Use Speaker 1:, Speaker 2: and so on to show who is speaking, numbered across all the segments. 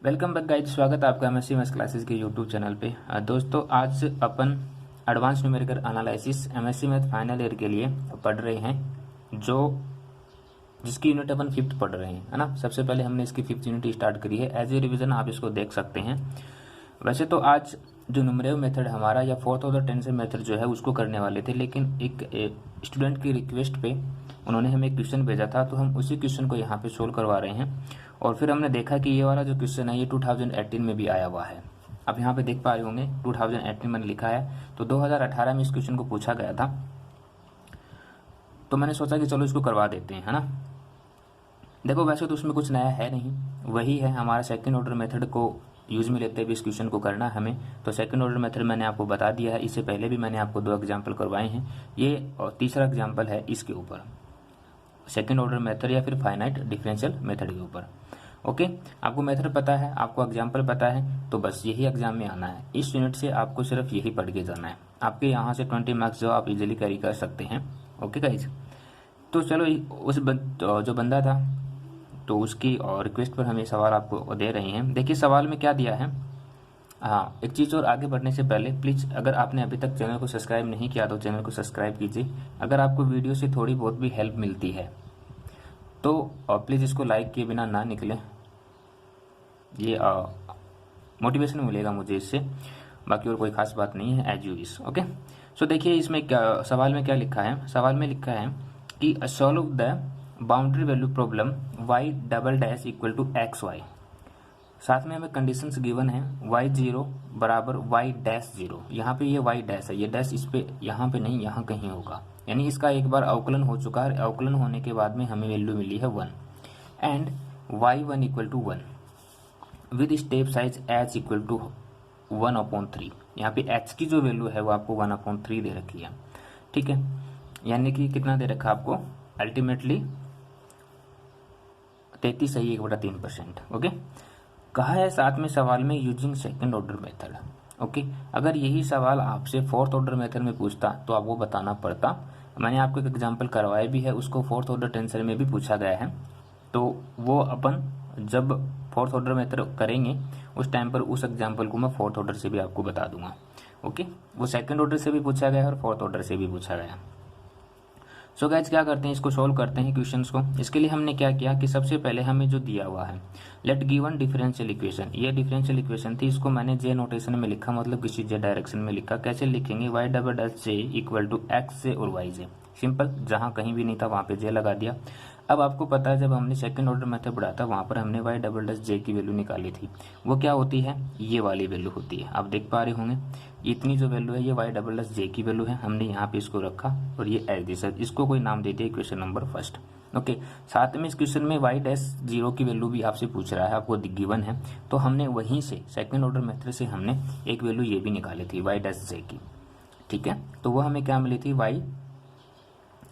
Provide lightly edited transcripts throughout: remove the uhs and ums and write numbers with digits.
Speaker 1: Welcome back guys, स्वागत है आपका एमएससी मैथ्स क्लासेस के यूट्यूब चैनल पे। दोस्तों, आज अपन advance numerical analysis MSc math final year के लिए पढ़ रहे हैं, जो जिसकी यूनिट अपन फिफ्थ पढ़ रहे हैं, है ना। सबसे पहले हमने इसकी फिफ्थ यूनिट स्टार्ट करी है। एज ए रिवीजन आप इसको देख सकते हैं। वैसे तो आज जो न्यूमरेटिव मेथड हमारा या फोर्थ ऑर्डर टेंसर मेथड जो है उसको करने वाले थे, लेकिन एक स्टूडेंट की रिक्वेस्ट पे उन्होंने हमें एक क्वेश्चन भेजा था, तो हम उसी क्वेश्चन को यहाँ पे सोल्व करवा रहे हैं। और फिर हमने देखा कि ये वाला जो क्वेश्चन है ये 2018 में भी आया हुआ है। आप यहाँ पे देख पा रहे होंगे 2018 में लिखा है, तो 2018 में इस क्वेश्चन को पूछा गया था। तो मैंने सोचा कि चलो इसको करवा देते हैं, है ना। देखो, वैसे तो उसमें कुछ नया है नहीं, वही है हमारा सेकंड ऑर्डर मेथड को यूज में लेते हुए इस क्वेश्चन को करना है हमें। तो सेकंड ऑर्डर मेथड मैंने आपको बता दिया है, इससे पहले भी मैंने आपको 2 एग्जाम्पल करवाए हैं। ये और तीसरा एग्जाम्पल है इसके ऊपर, सेकंड ऑर्डर मेथड या फिर फाइनाइट डिफरेंशियल मेथड के ऊपर। ओके, आपको मेथड पता है, आपको एग्जाम्पल पता है, तो बस यही एग्जाम में आना है। इस यूनिट से आपको सिर्फ यही पढ़ के जाना है। आपके यहाँ से 20 मार्क्स जो आप इजीली कैरी कर सकते हैं। ओके गाइज, तो चलो जो बंदा था तो उसकी रिक्वेस्ट पर हम ये सवाल आपको दे रहे हैं। देखिए सवाल में क्या दिया है। हाँ, एक चीज़ और, आगे बढ़ने से पहले प्लीज़ अगर आपने अभी तक चैनल को सब्सक्राइब नहीं किया तो चैनल को सब्सक्राइब कीजिए। अगर आपको वीडियो से थोड़ी बहुत भी हेल्प मिलती है तो प्लीज़ इसको लाइक किए बिना ना निकलें। ये मोटिवेशन मिलेगा मुझे इससे, बाकी और कोई खास बात नहीं है। As you wish. Okay, so देखिए इसमें क्या सवाल में क्या लिखा है। सवाल में लिखा है कि solve the boundary value problem y double dash equal to x y. साथ में हमें कंडीशंस गिवन है y0 बराबर y डैश 0। यहाँ पे ये y डैश है, ये डैश इस पे यहाँ पे नहीं, यहाँ कहीं होगा, यानी इसका एक बार अवकलन हो चुका है। अवकलन होने के बाद में हमें वैल्यू मिली है 1 and y1 equal to 1 with step size h equal to 1/3। यहाँ पे h की जो वैल्यू है वो आपको 1/3 दे रखी है, ठीक है। यानी कि कितना दे रखा आपको, अल्टीमेटली 33 सही 1/3%। ओके, कहा है साथ में सवाल में using second order method. Okay, अगर यही सवाल आपसे फोर्थ ऑर्डर मेथड में पूछता तो आपको बताना पड़ता। मैंने आपको एक एग्जांपल करवाया भी है, उसको फोर्थ ऑर्डर टेंसर में भी पूछा गया है। तो वो अपन जब फोर्थ ऑर्डर मेथड करेंगे उस टाइम पर उस एग्जाम्पल को मैं फोर्थ ऑर्डर से भी आपको बता दूंगा। ओके, वो सेकंड ऑर्डर से भी पूछा गया है और फोर्थ ऑर्डर से भी पूछा गया। सो गाइज क्या करते हैं, इसको सॉल्व करते हैं क्वेश्चंस को। इसके लिए हमने क्या किया कि सबसे पहले हमें जो दिया हुआ है लेट गिवन डिफरेंशियल इक्वेशन, ये डिफरेंशियल इक्वेशन थी, इसको मैंने जे नोटेशन में लिखा, मतलब किसी जे डायरेक्शन में लिखा। कैसे लिखेंगे, Y double dash J equal to X J और वाई जे। सिंपल, जहां कहीं भी नहीं था वहां पे जे लगा दिया। अब आपको पता है जब हमने सेकंड ऑर्डर मेथड पढ़ा था वहां पर हमने वाई डबल डैश जे की वैल्यू निकाली थी। वो क्या होती है, ये वाली वैल्यू होती है। आप देख पा रहे होंगे इतनी जो वैल्यू है ये वाई डबल डैश जे की वैल्यू है। हमने यहाँ पे इसको रखा और ये एज दिस है, इसको कोई नाम दे दिया क्वेश्चन नंबर फर्स्ट। ओके, साथ में इस क्वेश्चन में वाई डैश 0 की वैल्यू भी आपसे पूछ रहा है, आपको गिवन है। तो हमने वहीं से सेकंड ऑर्डर मेथड से हमने एक वैल्यू ये भी निकाली थी वाई डैश जे की, ठीक है। तो वो हमें क्या मिली थी, वाई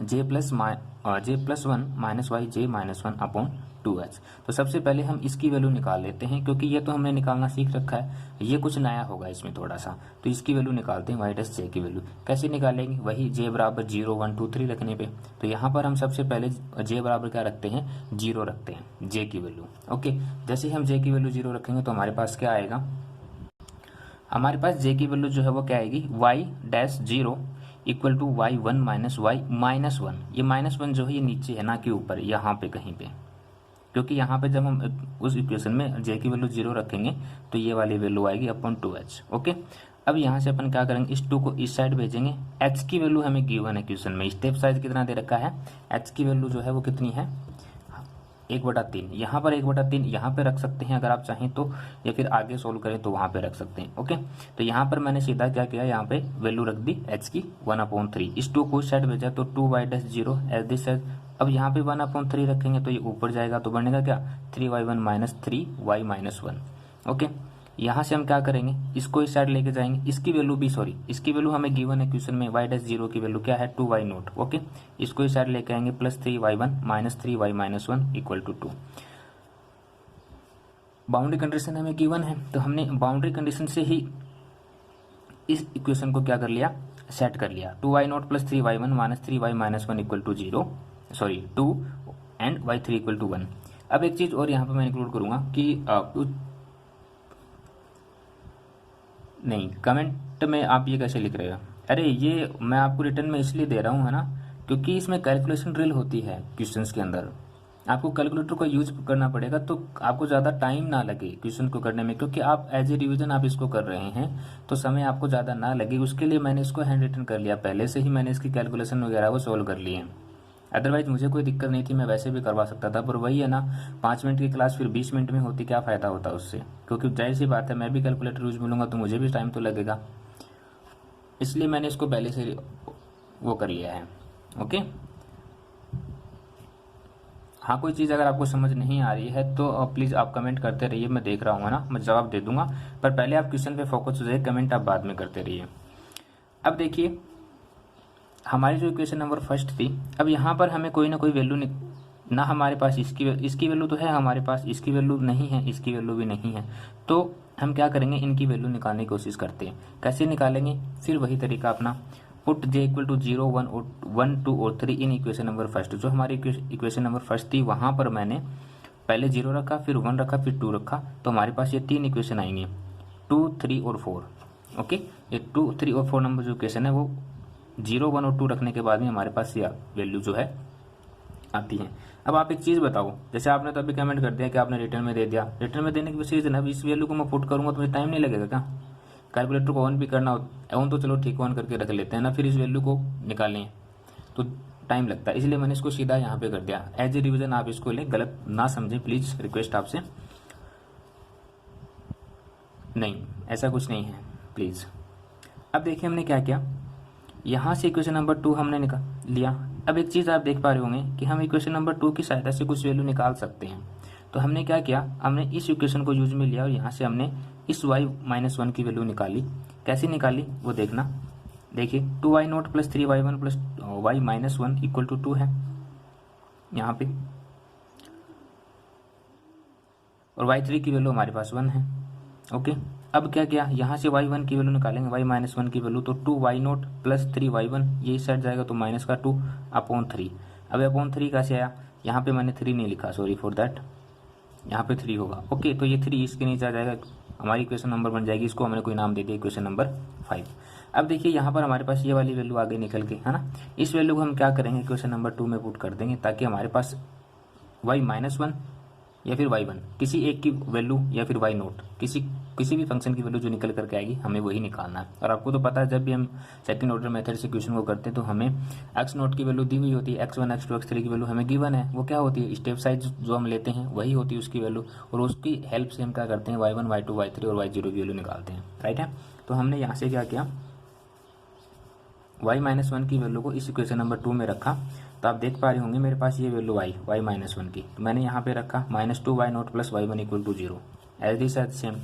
Speaker 1: जे प्लस 1 माइनस वाई जे -1/2h। तो सबसे पहले हम इसकी वैल्यू निकाल लेते हैं, क्योंकि ये तो हमने निकालना सीख रखा है, ये कुछ नया होगा इसमें थोड़ा सा। तो इसकी वैल्यू निकालते हैं, वाई डैश जे की वैल्यू कैसे निकालेंगे, वही जे बराबर 0 1 2 3 रखने पे। तो यहाँ पर हम सबसे पहले जे बराबर क्या रखते हैं, 0 रखते हैं जे की वैल्यू। ओके, जैसे हम जे की वैल्यू 0 रखेंगे तो हमारे पास क्या आएगा, हमारे पास जे की वैल्यू जो है वो क्या आएगी, y dash 0 equal to y1 minus y -1। ये -1 जो है ये नीचे है ना कि ऊपर, यहाँ पे कहीं पे, क्योंकि यहाँ पे जब हम उस इक्वेशन में j की वैल्यू 0 रखेंगे तो ये वाली वैल्यू आएगी अपॉन 2h। ओके, अब यहाँ से अपन क्या करेंगे, इस 2 को इस साइड भेजेंगे। h की वैल्यू हमें गिवन है क्वेश्चन में, स्टेप साइज कितना दे रखा है, h की वैल्यू जो है वो कितनी है, 1/3। यहाँ पर 1/3 यहाँ पे रख सकते हैं अगर आप चाहें तो, या फिर आगे सोल्व करें तो वहां पे रख सकते हैं। ओके, तो यहाँ पर मैंने सीधा क्या किया, यहाँ पे वैल्यू रख दी h की 1/3। इस 2 को इस साइड भेजा तो 2y dash 0 as this as. अब यहाँ पे 1/3 रखेंगे तो ये ऊपर जाएगा, तो बनेगा क्या, 3y1 माइनस 3y -1। ओके, यहाँ से हम क्या करेंगे, इसको इस साइड लेके जाएंगे। इसकी वैल्यू भी इसकी वैल्यू हमें गिवन है क्वेश्चन में, y डैश 0 की वैल्यू क्या है, 2y0। ओके, इसको इस साइड लेके आएंगे, plus 3y1 minus 3y -1 equal to 2। Boundary condition हमें गिवन है, तो हमने बाउंड्री कंडीशन से ही इस इक्वेशन को क्या कर लिया, सेट कर लिया। 2y0 plus 3y1 minus 3y -1 equal to 0, sorry 2 and y3 equal to 1। अब एक चीज और यहाँ पे मैं इंक्लूड करूंगा कि नहीं, कमेंट में आप ये कैसे लिख रहे हो? अरे ये मैं आपको रिटर्न में इसलिए दे रहा हूँ, है ना, क्योंकि इसमें कैलकुलेशन ड्रिल होती है क्वेश्चंस के अंदर। आपको कैलकुलेटर का यूज करना पड़ेगा तो आपको ज़्यादा टाइम ना लगे क्वेश्चन को करने में, क्योंकि आप एज ए रिवीजन आप इसको कर रहे हैं तो समय आपको ज़्यादा ना लगे, उसके लिए मैंने इसको हैंड रिटन कर लिया। पहले से ही मैंने इसकी कैलकुलेशन वगैरह वो सॉल्व कर लिए हैं। अदरवाइज मुझे कोई दिक्कत नहीं थी, मैं वैसे भी करवा सकता था, पर वही है ना, 5 मिनट की क्लास फिर 20 मिनट में होती, क्या फ़ायदा होता उससे? क्योंकि जाहिर सी बात है मैं भी कैलकुलेटर यूज मिलूंगा तो मुझे भी टाइम तो लगेगा, इसलिए मैंने इसको पहले से वो कर लिया है। ओके, हाँ, कोई चीज़ अगर आपको समझ नहीं आ रही है तो प्लीज़ आप कमेंट करते रहिए, मैं देख रहा हूँ, है ना, मैं जवाब दे दूंगा, पर पहले आप क्वेश्चन पे फोकस हो जाइए, कमेंट आप बाद में करते रहिए। अब देखिए हमारी जो इक्वेशन नंबर फर्स्ट थी, अब यहाँ पर हमें कोई ना कोई वैल्यू ना हमारे पास इसकी वैल्यू तो है हमारे पास, इसकी वैल्यू नहीं है, इसकी वैल्यू भी नहीं है, तो हम क्या करेंगे, इनकी वैल्यू निकालने की कोशिश करते हैं। कैसे निकालेंगे? फिर वही तरीका अपना, पुट j इक्वल टू 0 1 2 और 3 इन इक्वेशन नंबर फर्स्ट। जो हमारी इक्वेशन नंबर फर्स्ट थी वहाँ पर मैंने पहले 0 रखा, फिर 1 रखा, फिर 2 रखा, तो हमारे पास ये 3 इक्वेशन आएंगे, 2 3 और 4। ओके, ये 2 3 और 4 नंबर जो इक्वेशन है वो 0 1 और 2 रखने के बाद में हमारे पास ये वैल्यू जो है आती है। अब आप एक चीज़ बताओ, जैसे आपने तो अभी कमेंट कर दिया कि आपने रिटर्न में दे दिया, रिटर्न में देने की वजह से अब इस वैल्यू को मैं पुट करूंगा तो मुझे टाइम नहीं लगेगा क्या? कैलकुलेटर को ऑन भी करना हो, ऑन तो चलो ठीक, ऑन करके रख लेते हैं ना, फिर इस वैल्यू को निकालें तो टाइम लगता है, इसलिए मैंने इसको सीधा यहाँ पे कर दिया। एज ए रिविजन आप इसको लें, गलत ना समझें प्लीज, रिक्वेस्ट आपसे। नहीं, ऐसा कुछ नहीं है प्लीज। अब देखिए हमने क्या किया, यहाँ से इक्वेशन नंबर 2 हमने निकाल लिया। अब एक चीज़ आप देख पा रहे होंगे कि हम इक्वेशन नंबर 2 की सहायता से कुछ वैल्यू निकाल सकते हैं। तो हमने क्या किया, हमने इस इक्वेशन को यूज में लिया और यहाँ से हमने इस y-1 की वैल्यू निकाली। कैसे निकाली वो देखना। देखिए 2y0 plus 3y1 plus y-1 equal to 2 है यहाँ पे, और y3 की वैल्यू हमारे पास 1 है। ओके, अब क्या किया, यहाँ से y1 की वैल्यू निकालेंगे, y-1 की वैल्यू, तो 2y0 प्लस 3y1 ये इस साइड जाएगा तो माइनस का 2 अपॉन 3। अब अपॉन 3 कैसे आया, यहाँ पे मैंने 3 नहीं लिखा, सॉरी फॉर दैट, यहाँ पे 3 होगा। ओके, तो ये 3 इसके नीचे आ जाएगा, हमारी इक्वेशन नंबर बन जाएगी, इसको हमने कोई नाम दे दिया इक्वेशन नंबर 5। अब देखिए यहाँ पर हमारे पास ये वाली वैल्यू आगे निकल के, है ना, इस वैल्यू को हम क्या करेंगे, इक्वेशन नंबर 2 में पुट कर देंगे, ताकि हमारे पास y-1 या फिर y1 किसी एक की वैल्यू या फिर y0 किसी भी फंक्शन की वैल्यू जो निकल करके आएगी हमें वही निकालना है। और आपको तो पता है जब भी हम सेकंड ऑर्डर मेथड से क्वेश्चन को करते हैं तो हमें x0 की वैल्यू दी हुई होती है, x1 x2 x3 की वैल्यू हमें गिवन है, वो क्या होती है, स्टेप साइज जो हम लेते हैं वही होती है उसकी वैल्यू, और उसकी हेल्प से हम क्या करते हैं y1 y2 y3 और y0 की वैल्यू निकालते हैं, राइट है। तो हमने यहाँ से क्या किया, y-1 की वैल्यू को इस इक्वेशन नंबर 2 में रखा, तो आप देख पा रहे होंगे मेरे पास ये वैल्यू y-1 की, तो मैंने यहाँ पे रखा -2y0 plus y1 equal to 0 as this is same.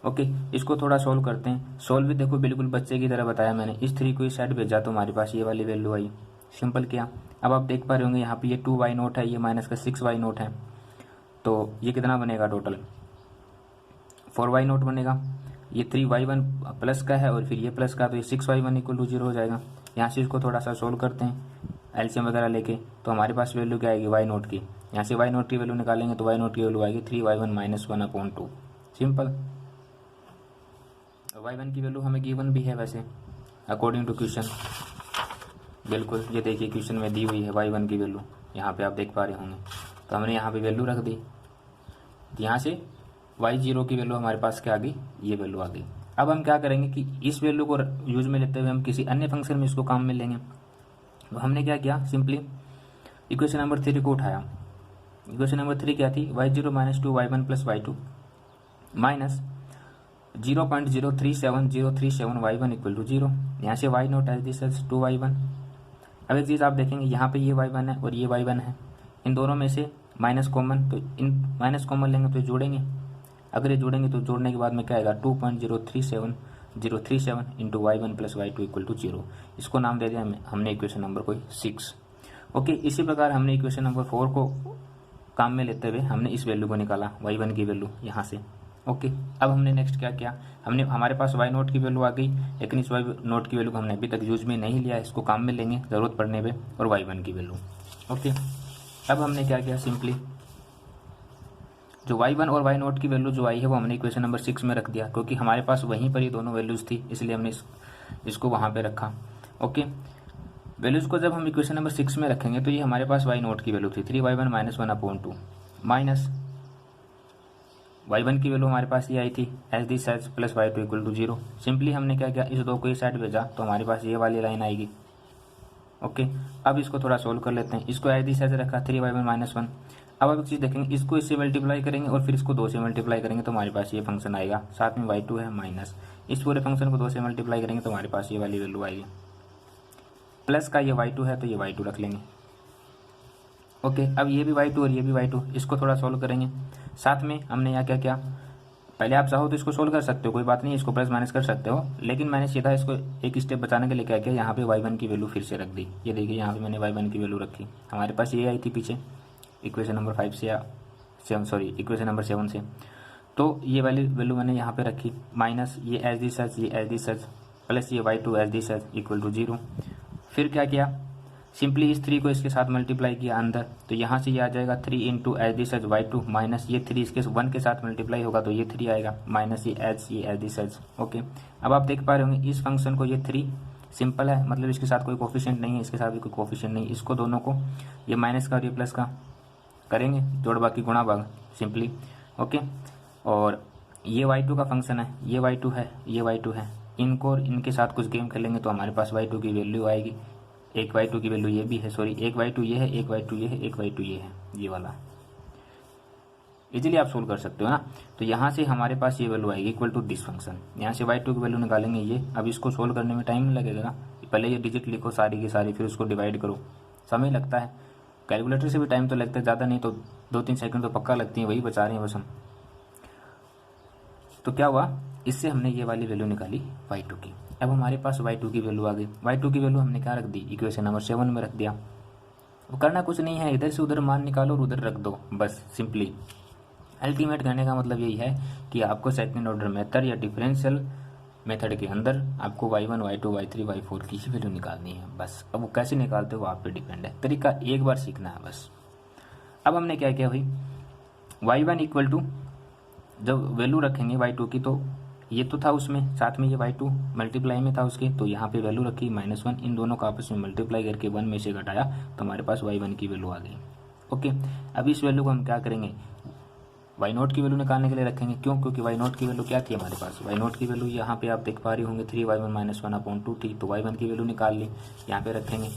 Speaker 1: Okay, इसको थोड़ा सोल्व करते हैं। सोल्व भी देखो बिल्कुल बच्चे की तरह बताया मैंने, इस 3 को इस साइड भेजा तो हमारे पास ये वाली वैल्यू आई, सिंपल किया। अब आप देख पा रहे होंगे यहाँ पे ये 2y0 है, ये माइनस का 6y0 है, तो ये कितना बनेगा टोटल 4y0 बनेगा। ये 3y1 प्लस का है और फिर ये प्लस का, तो ये 6y1 इक्वल टू 0 हो जाएगा। यहाँ से इसको थोड़ा सा सोल्व करते हैं एलसीएम वगैरह लेके, तो हमारे पास वैल्यू क्या आएगी y0 की, यहाँ से y0 की वैल्यू निकालेंगे तो y0 की वैल्यू आएगी 3y1 minus 1 upon 2, simple. y1 की वैल्यू हमें गिवन भी है वैसे अकॉर्डिंग टू क्वेश्चन, बिल्कुल ये देखिए क्वेश्चन में दी हुई है y1 की वैल्यू, यहाँ पे आप देख पा रहे होंगे, तो हमने यहाँ पे वैल्यू रख दी, यहाँ से y0 की वैल्यू हमारे पास क्या आ गई, ये वैल्यू आ गई। अब हम क्या करेंगे कि इस वैल्यू को यूज में लेते हुए हम किसी अन्य फंक्शन में इसको काम में लेंगे। तो हमने क्या किया, सिंपली इक्वेशन नंबर 3 को उठाया। इक्वेशन नंबर 3 क्या थी, y0 minus 2y1 plus y2 minus 0.037037 y1 equal to 0, यहाँ से y0 as this as 2y1। अब एक चीज़ आप देखेंगे यहाँ पे ये y1 है और ये y1 है, इन दोनों में से माइनस कॉमन, तो इन माइनस कॉमन लेंगे तो जोड़ेंगे, अगर ये जोड़ेंगे तो जोड़ने के बाद में क्या आएगा 2.037037 into y1 plus y2 equal to 0, इसको नाम दे दिया हमने इक्वेशन नंबर कोई 6। ओके, इसी प्रकार हमने इक्वेशन नंबर 4 को काम में लेते हुए हमने इस वैल्यू को निकाला, y1 की वैल्यू यहाँ से। ओके, अब हमने नेक्स्ट क्या किया, हमने हमारे पास y0 की वैल्यू आ गई, लेकिन इस y0 की वैल्यू को हमने अभी तक यूज में नहीं लिया, इसको काम में लेंगे ज़रूरत पड़ने पे, और y1 की वैल्यू। ओके, अब हमने क्या किया, सिंपली जो y1 और y0 की वैल्यू जो आई है वो हमने इक्वेशन नंबर 6 में रख दिया, क्योंकि हमारे पास वहीं पर ये दोनों वैल्यूज़ थी, इसलिए हमने इसको वहाँ पे रखा। ओके, वैल्यूज़ को जब हम इक्वेशन नंबर 6 में रखेंगे तो ये हमारे पास y0 की वैल्यू थी 3y1 - 1/2 माइनस y1 की वैल्यू हमारे पास ये आई थी as this as plus y2 = 0। Simply हमने क्या किया, इस दो को इस साइड भेजा तो हमारे पास ये वाली लाइन आएगी। ओके, अब इसको थोड़ा सोल्व कर लेते हैं। इसको एज दिस एज रखा 3y1 - 1। अब आप एक चीज़ देखेंगे, इसको इससे मल्टीप्लाई करेंगे और फिर इसको 2 से मल्टीप्लाई करेंगे तो हमारे पास ये फंक्शन आएगा। साथ में y2 है माइनस, इस पूरे फंक्शन को 2 से मल्टीप्लाई करेंगे तो हमारे पास ये वाली वैल्यू आएगी। प्लस का ये y2 है तो ये y2 रख लेंगे। ओके, अब ये भी y2 और ये भी y2, इसको थोड़ा सोल्व करेंगे। साथ में हमने यहाँ क्या किया, पहले आप चाहो तो इसको सोल्व कर सकते हो, कोई बात नहीं, इसको प्लस माइनस कर सकते हो, लेकिन मैंने सीधा इसको एक स्टेप बचाने के लिए क्या किया, यहाँ पे y1 की वैल्यू फिर से रख दी। ये देखिए यहाँ पे मैंने y1 की वैल्यू रखी, हमारे पास ये आई थी पीछे इक्वेशन नंबर 5 से या इक्वेशन नंबर 7 से, तो ये वाली वैल्यू मैंने यहाँ पे रखी माइनस ये एज दिस एज, ये एज दिस एज, प्लस ये y2 एज दिस एज = 0। फिर क्या किया, सिंपली इस 3 को इसके साथ मल्टीप्लाई किया अंदर, तो यहाँ से ये आ जाएगा 3 × as this as y2 minus ये 3 इसके 1 के साथ मल्टीप्लाई होगा तो ये 3 आएगा माइनस ये एज दिस एज। ओके, अब आप देख पा रहे होंगे इस फंक्शन को, ये 3 सिंपल है, मतलब इसके साथ कोई कोफिशिएंट नहीं है, इसके साथ भी कोई कोफिशिएंट नहीं, इसको दोनों को ये माइनस का और ये प्लस का करेंगे, जोड़ बाकी गुणा भाग सिंपली। ओके, और ये y2 का फंक्शन है, ये y2 है, ये y2 है, इनको और इनके साथ कुछ गेम खेलेंगे तो हमारे पास y2 की वैल्यू आएगी। एक y2 की वैल्यू ये भी है, सॉरी एक y2 ये है, एक y2 ये है, एक y2 ये है, ये वाला इजीली आप सोल्व कर सकते हो ना। तो यहाँ से हमारे पास ये वैल्यू आएगी इक्वल टू दिस फंक्शन, यहाँ से y2 की वैल्यू निकालेंगे ये। अब इसको सोल्व करने में टाइम लगेगा ना, पहले ये डिजिट लिखो सारी की सारी, फिर उसको डिवाइड करो, समय लगता है, कैलकुलेटर से भी टाइम तो लगता है, ज़्यादा नहीं तो 2-3 सेकंड तो पक्का लगती है, वही बचा रहे हैं बस हम। तो क्या हुआ, इससे हमने ये वाली वैल्यू निकाली y2 की। अब हमारे पास y2 की वैल्यू आ गई, y2 की वैल्यू हमने क्या रख दी, इक्वेशन नंबर 7 में रख दिया। वो करना कुछ नहीं है, इधर से उधर मान निकालो और उधर रख दो, बस सिंपली। अल्टीमेट करने का मतलब यही है कि आपको सेकंड ऑर्डर मेथड या डिफरेंशियल मेथड के अंदर आपको y1, y2, y3, y4 की ही वैल्यू निकालनी है बस। अब वो कैसे निकालते हो आप पे डिपेंड है, तरीका एक बार सीखना है बस। अब हमने क्या किया भाई, y1 इक्वल टू, जब वैल्यू रखेंगे y2 की तो ये तो था उसमें, साथ में ये y2 मल्टीप्लाई में था उसके, तो यहाँ पे वैल्यू रखी -1, इन दोनों का आपस में मल्टीप्लाई करके 1 में से घटाया तो हमारे पास y1 की वैल्यू आ गई। ओके, अब इस वैल्यू को हम क्या करेंगे, y0 की वैल्यू निकालने के लिए रखेंगे। क्यों, क्योंकि y0 की वैल्यू क्या थी हमारे पास, y0 की वैल्यू यहाँ पे आप देख पा रहे होंगे 3y1 - 1/2 थी, तो y1 की वैल्यू निकाल ली, यहाँ पे रखेंगे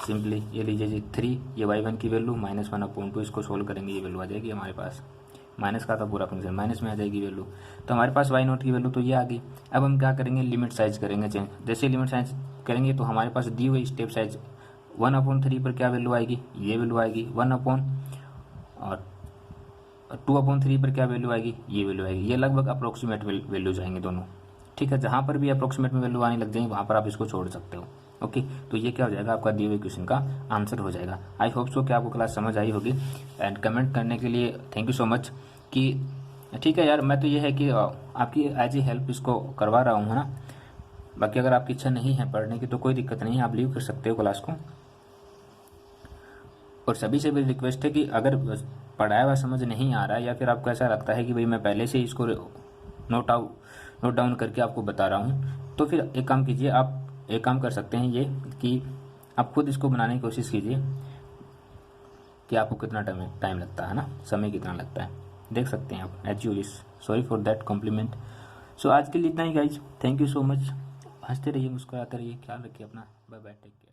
Speaker 1: सिंपली। ये लीजिए जी 3, ये y1 की वैल्यू -1/2, इसको सोल्व करेंगे, ये वैल्यू आ जाएगी हमारे पास, माइनस का था पूरा फंक्शन, माइनस में आ जाएगी वैल्यू, तो हमारे पास y0 की वैल्यू तो ये आ गई। अब हम क्या करेंगे, लिमिट साइज करेंगे चेंज। जैसे लिमिट साइज करेंगे तो हमारे पास दी हुई स्टेप साइज 1/3 पर क्या वैल्यू आएगी, ये वैल्यू आएगी, 2/3 पर क्या वैल्यू आएगी, ये वैल्यू आएगी। ये लगभग अप्रोक्सीमेट वैल्यूज आएंगे दोनों, ठीक है। जहाँ पर भी अप्रोक्सीमेट में वैल्यू आने लग जाएंगे वहाँ पर आप इसको छोड़ सकते हो। ओके, तो ये क्या हो जाएगा, आपका दिए हुए क्वेश्चन का आंसर हो जाएगा। आई होप सो कि आपको क्लास समझ आई होगी, एंड कमेंट करने के लिए थैंक यू सो मच। कि ठीक है यार, मैं तो ये है कि आपकी एज ए हेल्प इसको करवा रहा हूँ, है ना। बाकी अगर आपकी इच्छा नहीं है पढ़ने की तो कोई दिक्कत नहीं है, आप लीव कर सकते हो क्लास को। और सभी से भी रिक्वेस्ट है कि अगर पढ़ाया हुआ समझ नहीं आ रहा है या फिर आपको ऐसा लगता है कि भाई मैं पहले से इसको नोट डाउन करके आपको बता रहा हूँ, तो फिर एक काम कीजिए, आप एक काम कर सकते हैं ये कि आप खुद इसको बनाने की कोशिश कीजिए कि आपको कितना टाइम लगता है ना, समय कितना लगता है, देख सकते हैं आप as you wish. Sorry for that compliment. So आज के लिए इतना ही guys, thank you so much. हंसते रहिए, मुस्कुराते रहिए, ख्याल रखिए अपना, बाय बाय, टेक केयर।